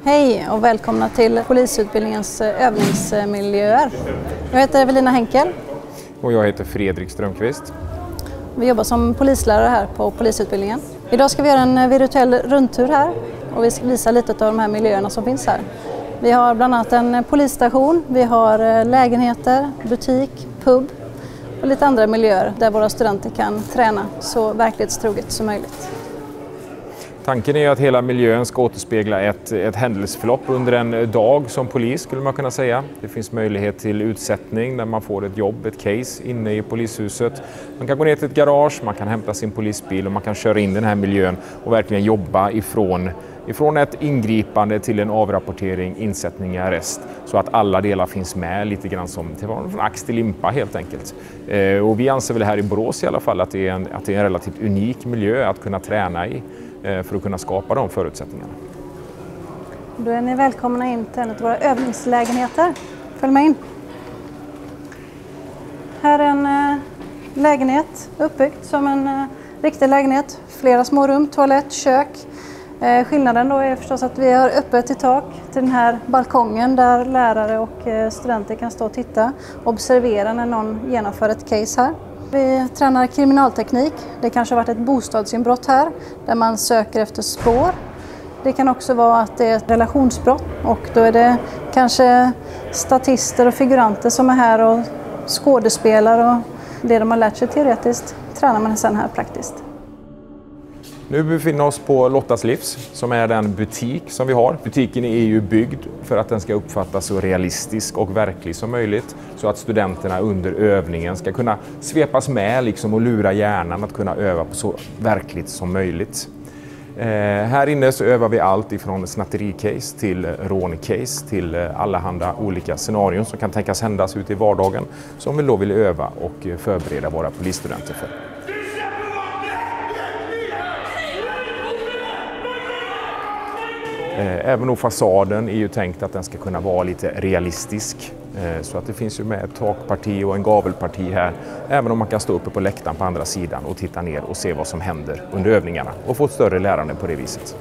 Hej och välkomna till polisutbildningens övningsmiljöer. Jag heter Evelina Henkel. Och jag heter Fredrik Strömqvist. Vi jobbar som polislärare här på polisutbildningen. Idag ska vi göra en virtuell rundtur här och vi ska visa lite av de här miljöerna som finns här. Vi har bland annat en polisstation, vi har lägenheter, butik, pub och lite andra miljöer där våra studenter kan träna så verklighetstroget som möjligt. Tanken är att hela miljön ska återspegla ett händelseförlopp under en dag som polis, skulle man kunna säga. Det finns möjlighet till utsättning där man får ett jobb, ett case inne i polishuset. Man kan gå ner till ett garage, man kan hämta sin polisbil och man kan köra in den här miljön och verkligen jobba ifrån ett ingripande till en avrapportering, insättning i arrest. Så att alla delar finns med lite grann som från ax till limpa helt enkelt. Och vi anser väl här i Borås i alla fall att det är en relativt unik miljö att kunna träna i. För att kunna skapa de förutsättningarna. Då är ni välkomna in till en av våra övningslägenheter. Följ med in. Här är en lägenhet uppbyggd som en riktig lägenhet. Flera små rum, toalett, kök. Skillnaden då är förstås att vi har öppet i tak till den här balkongen där lärare och studenter kan stå och titta och observera när någon genomför ett case här. Vi tränar kriminalteknik. Det kanske har varit ett bostadsinbrott här där man söker efter spår. Det kan också vara att det är ett relationsbrott och då är det kanske statister och figuranter som är här och skådespelar och det de har lärt sig teoretiskt tränar man sedan här praktiskt. Nu befinner vi oss på Lottas Livs som är den butik som vi har. Butiken är ju byggd för att den ska uppfattas så realistisk och verklig som möjligt så att studenterna under övningen ska kunna svepas med och lura hjärnan att kunna öva på så verkligt som möjligt. Här inne så övar vi allt ifrån snattericase till råncase till allehanda olika scenarion som kan tänkas händas ute i vardagen som vi då vill öva och förbereda våra polisstudenter för. Även om fasaden är ju tänkt att den ska kunna vara lite realistisk. Så att det finns ju med ett takparti och en gavelparti här. Även om man kan stå uppe på läktaren på andra sidan och titta ner och se vad som händer under övningarna. Och få ett större lärande på det viset.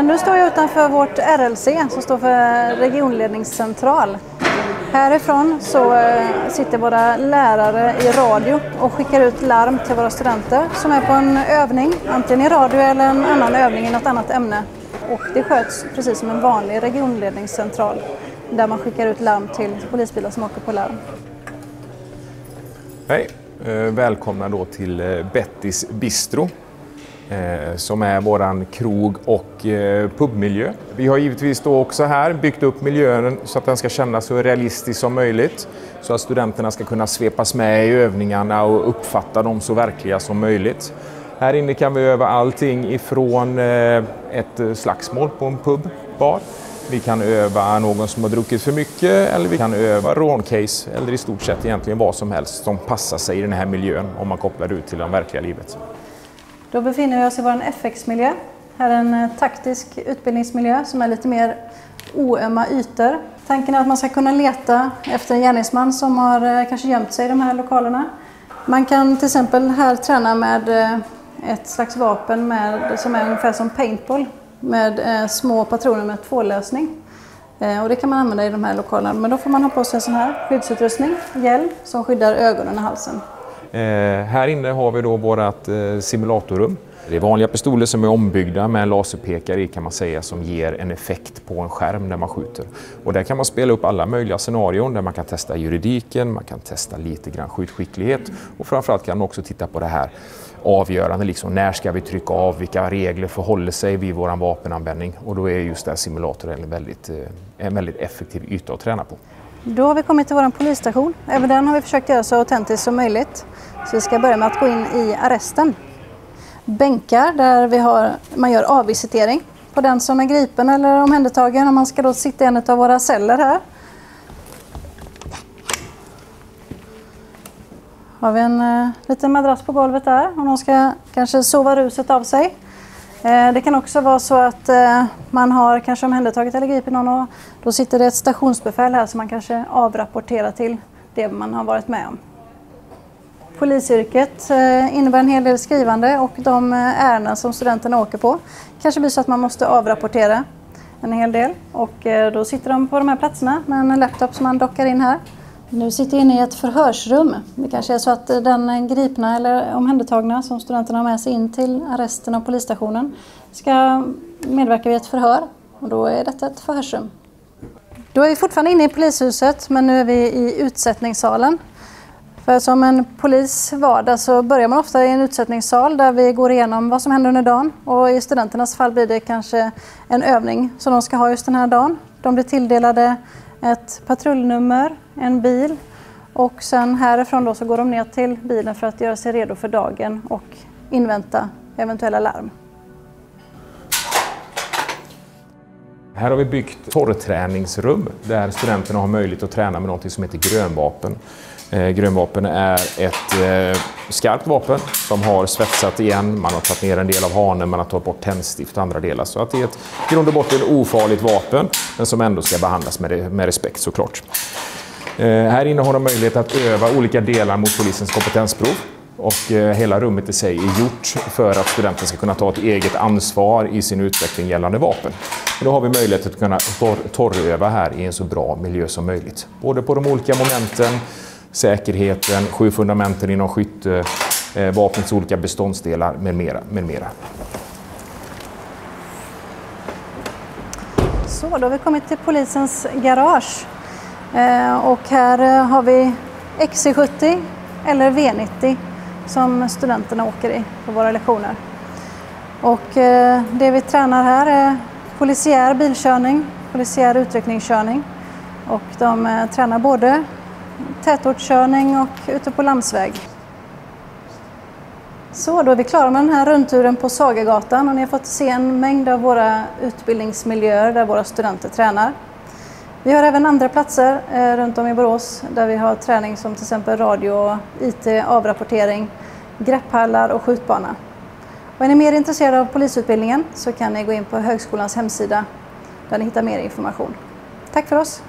Nu står jag utanför vårt RLC som står för regionledningscentral. Härifrån så sitter våra lärare i radio och skickar ut larm till våra studenter som är på en övning. Antingen i radio eller en annan övning i något annat ämne. Och det sköts precis som en vanlig regionledningscentral där man skickar ut larm till polisbilar som åker på larm. Hej, välkomna då till Bettys Bistro som är våran krog- och pubmiljö. Vi har givetvis då också här byggt upp miljön så att den ska kännas så realistisk som möjligt så att studenterna ska kunna svepas med i övningarna och uppfatta dem så verkliga som möjligt. Här inne kan vi öva allting ifrån ett slagsmål på en pubbar. Vi kan öva någon som har druckit för mycket eller vi kan öva råncase eller i stort sett egentligen vad som helst som passar sig i den här miljön om man kopplar ut till det verkliga livet. Då befinner vi oss i vår FX-miljö. Här är en taktisk utbildningsmiljö som är lite mer oömma ytor. Tanken är att man ska kunna leta efter en gärningsman som har kanske gömt sig i de här lokalerna. Man kan till exempel här träna med ett slags vapen som är ungefär som paintball med små patroner med tvålösning. Och det kan man använda i de här lokalerna. Men då får man ha på sig en sån här skyddsutrustning, hjälm, som skyddar ögonen och halsen. Här inne har vi då vårt simulatorrum. Det är vanliga pistoler som är ombyggda med en laserpekare i kan man säga som ger en effekt på en skärm när man skjuter. Och där kan man spela upp alla möjliga scenarion där man kan testa juridiken, man kan testa lite grann skjutskicklighet och framförallt kan man också titta på det här avgörande, när ska vi trycka av, vilka regler förhåller sig vid vår vapenanvändning och då är just det här simulatorn en väldigt effektiv yta att träna på. Då har vi kommit till vår polisstation. Även den har vi försökt göra så autentiskt som möjligt. Så vi ska börja med att gå in i arresten. Bänkar där man gör avvisitering på den som är gripen eller omhändertagen och man ska då sitta i en av våra celler här. Har vi en liten madrass på golvet där och de ska kanske sova ruset av sig. Det kan också vara så att man har kanske omhändertagit eller gripit någon och då sitter det ett stationsbefäl här som man kanske avrapporterar till det man har varit med om. Polisyrket innebär en hel del skrivande och de ärenden som studenterna åker på kanske blir så att man måste avrapportera. en hel del. Och då sitter de på de här platserna med en laptop som man dockar in här. Nu sitter jag inne i ett förhörsrum. Det kanske är så att den gripna eller omhändertagna som studenterna har med sig in till arresten av polisstationen ska medverka vid ett förhör. Och då är detta ett förhörsrum. Då är vi fortfarande inne i polishuset, men nu är vi i utsättningssalen. För som en polis vardag så börjar man ofta i en utsättningssal där vi går igenom vad som händer under dagen. Och i studenternas fall blir det kanske en övning som de ska ha just den här dagen. De blir tilldelade ett patrullnummer, en bil, och sen härifrån då så går de ner till bilen för att göra sig redo för dagen och invänta eventuella larm. Här har vi byggt torrträningsrum där studenterna har möjlighet att träna med något som heter grönvapen. Grönvapen är ett skarpt vapen som har svetsat igen, man har tagit ner en del av hanen, man har tagit bort tändstift och andra delar. Så att det är ett grund och botten ofarligt vapen, men som ändå ska behandlas med respekt såklart. Här inne har de möjlighet att öva olika delar mot polisens kompetensprov. Och hela rummet i sig är gjort för att studenten ska kunna ta ett eget ansvar i sin utveckling gällande vapen. Och då har vi möjlighet att kunna torröva här i en så bra miljö som möjligt. Både på de olika momenten, säkerheten, 7 fundamenten inom skytte, vapnets olika beståndsdelar med mera. Så, då har vi kommit till polisens garage. Och här har vi XC70 eller V90 som studenterna åker i på våra lektioner. Och det vi tränar här är polisiär bilkörning, polisiär utryckningskörning. Och de tränar både tätortskörning och ute på landsväg. Så, då är vi klara med den här rundturen på Sagagatan och ni har fått se en mängd av våra utbildningsmiljöer där våra studenter tränar. Vi har även andra platser runt om i Borås där vi har träning som till exempel radio, IT, avrapportering, grepphallar och skjutbana. Och är ni mer intresserade av polisutbildningen så kan ni gå in på högskolans hemsida där ni hittar mer information. Tack för oss!